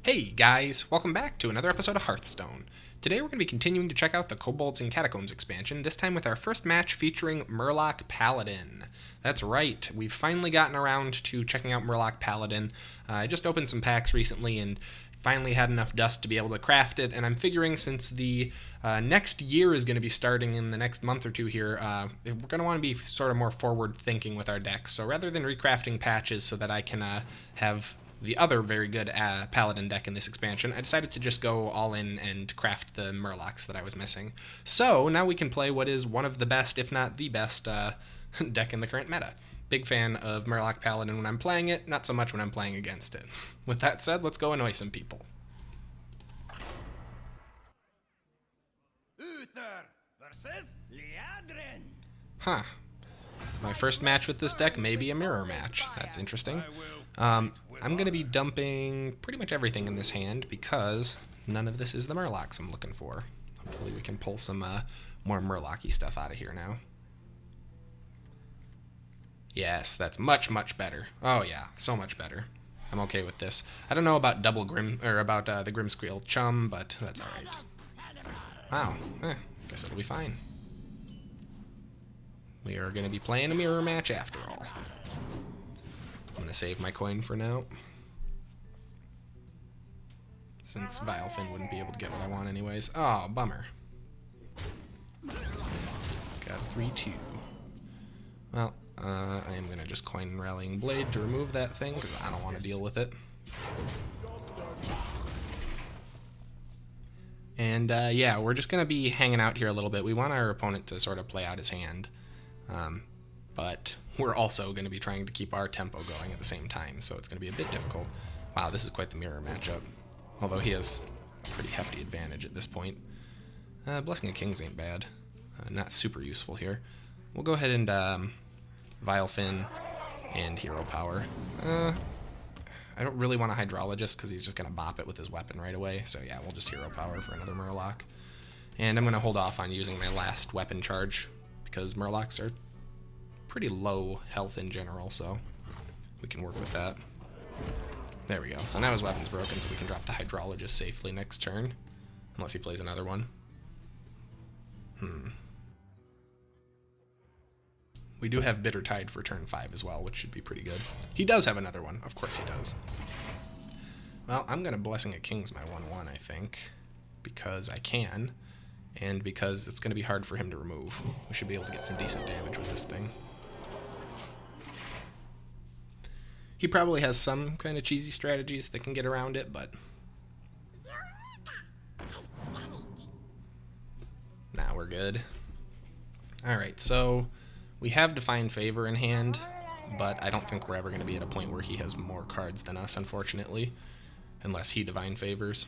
Hey guys, welcome back to another episode of Hearthstone. Today we're going to be continuing to check out the Kobolds and Catacombs expansion, this time with our first match featuring Murloc Paladin. That's right, we've finally gotten around to checking out Murloc Paladin. I just opened some packs recently and finally had enough dust to be able to craft it, and I'm figuring since the next year is going to be starting in the next month or two here, we're going to want to be sort of more forward thinking with our decks. So rather than recrafting patches so that I can have the other very good Paladin deck in this expansion, I decided to just go all in and craft the Murlocs that I was missing. So now we can play what is one of the best, if not the best, deck in the current meta. Big fan of Murloc Paladin when I'm playing it, not so much when I'm playing against it. With that said, let's go annoy some people. Uther versus Liadrin. Huh. My first match with this deck may be a mirror match. That's interesting. I'm going to be dumping pretty much everything in this hand because none of this is the Murlocs I'm looking for. Hopefully we can pull some more Murloc-y stuff out of here now. Yes, that's much, much better. Oh yeah, so much better. I'm okay with this. I don't know about the Grimscreel Chum, but that's alright. Wow, guess it'll be fine. We are going to be playing a mirror match after all. I'm going to save my coin for now, since Vilefin wouldn't be able to get what I want anyways. Oh, bummer. It's got a 3-2. Well, I am going to just coin Rallying Blade to remove that thing, because I don't want to deal with it. And yeah, we're just going to be hanging out here a little bit. We want our opponent to sort of play out his hand. But we're also going to be trying to keep our tempo going at the same time, so it's going to be a bit difficult. Wow, this is quite the mirror matchup. Although he has a pretty hefty advantage at this point. Blessing of Kings ain't bad. Not super useful here. We'll go ahead and Vilefin and Hero Power. I don't really want a Hydrologist because he's just going to bop it with his weapon right away. So yeah, we'll just Hero Power for another Murloc. And I'm going to hold off on using my last weapon charge because Murlocs are pretty low health in general, so we can work with that. There we go. So now his weapon's broken, so we can drop the Hydrologist safely next turn. Unless he plays another one. We do have Bitter Tide for turn 5 as well, which should be pretty good. He does have another one. Of course he does. Well, I'm going to Blessing of Kings my 1/1, I think, because I can, and because it's going to be hard for him to remove. We should be able to get some decent damage with this thing. He probably has some kind of cheesy strategies that can get around it, but nah, we're good. Alright, so we have Divine Favor in hand, but I don't think we're ever going to be at a point where he has more cards than us, unfortunately, unless he Divine Favors.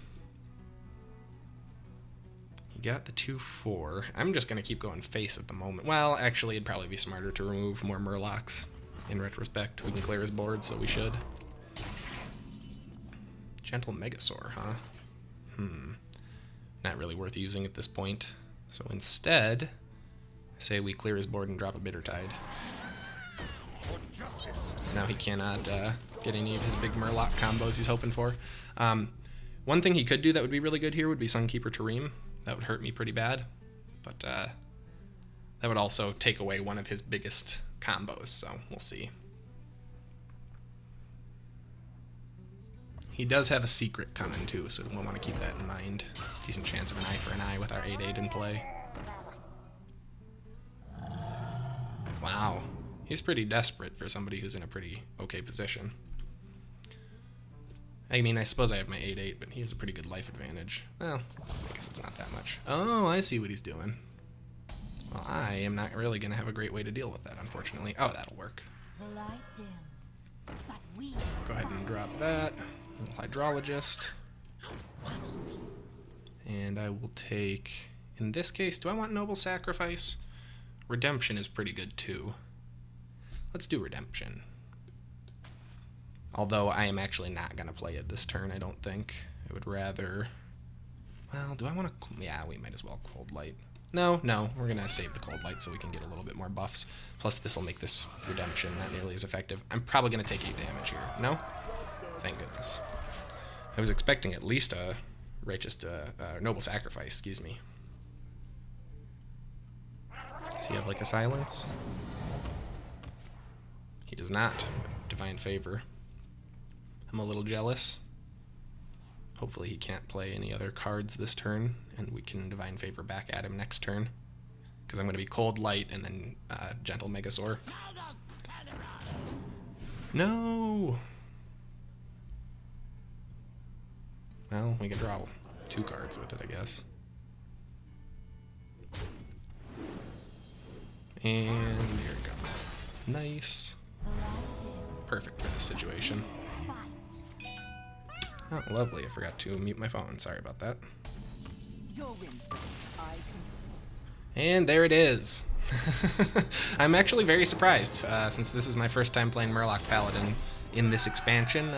He got the 2/4. I'm just going to keep going face at the moment. Well, actually, it'd probably be smarter to remove more Murlocs. In retrospect, we can clear his board, so we should. Gentle Megasaur, huh? Not really worth using at this point. So instead, I say we clear his board and drop a Bitter Tide. Now he cannot get any of his big Murloc combos he's hoping for. One thing he could do that would be really good here would be Sunkeeper Tarim. That would hurt me pretty bad. But that would also take away one of his biggest combos, so we'll see. He does have a secret coming too, so we'll want to keep that in mind. Decent chance of an eye for an eye with our 8/8 in play. Wow, he's pretty desperate for somebody who's in a pretty okay position. I mean, I suppose I have my 8/8, but he has a pretty good life advantage. Well, I guess it's not that much. Oh, I see what he's doing. Well, I am not really going to have a great way to deal with that, unfortunately. Oh, that'll work. Go ahead and drop that. Hydrologist. And I will take, in this case, do I want Noble Sacrifice? Redemption is pretty good, too. Let's do Redemption. Although I am actually not going to play it this turn, I don't think. I would rather... Well, do I want to... Yeah, we might as well Cold Light. No, we're going to save the Cold Light so we can get a little bit more buffs. Plus, this will make this Redemption not nearly as effective. I'm probably going to take 8 damage here. No? Thank goodness. I was expecting at least a righteous, noble sacrifice, excuse me. Does he have like a silence? He does not. Divine favor. I'm a little jealous. Hopefully he can't play any other cards this turn, and we can divine favor back at him next turn. Because I'm going to be cold light and then gentle Megasaur. No! Well, we can draw 2 cards with it, I guess. And here it comes. Nice. Perfect for this situation. Oh, lovely. I forgot to mute my phone. Sorry about that. And there it is. I'm actually very surprised, since this is my first time playing Murloc Paladin in this expansion.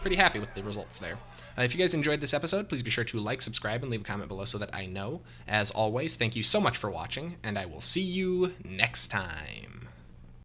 Pretty happy with the results there. If you guys enjoyed this episode, please be sure to like, subscribe, and leave a comment below so that I know. As always, thank you so much for watching, and I will see you next time.